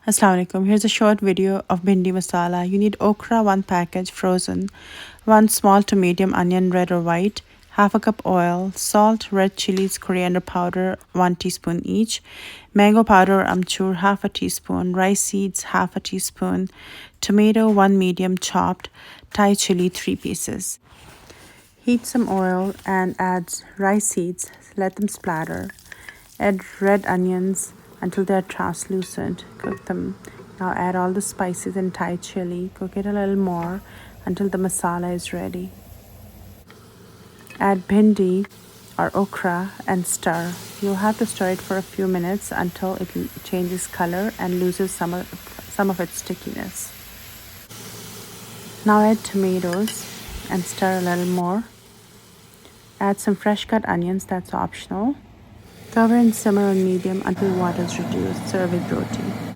Assalamu alaikum. Here's a short video of Bhindi Masala. You need okra 1 package frozen, 1 small to medium onion red or white, half a cup oil, salt, red chilies, coriander powder 1 teaspoon each, mango powder or amchur half a teaspoon, rice seeds half a teaspoon, tomato 1 medium chopped, Thai chili 3 pieces. Heat some oil and add rice seeds. Let them splatter. Add red onions until they are translucent. Cook them. Now add all the spices and Thai chili. Cook it a little more until the masala is ready. Add bhindi or okra and stir. You'll have to stir it for a few minutes until it changes color and loses some of its stickiness. Now add tomatoes and stir a little more. Add some fresh cut onions, that's optional. Cover and simmer on medium until water is reduced. Serve with roti.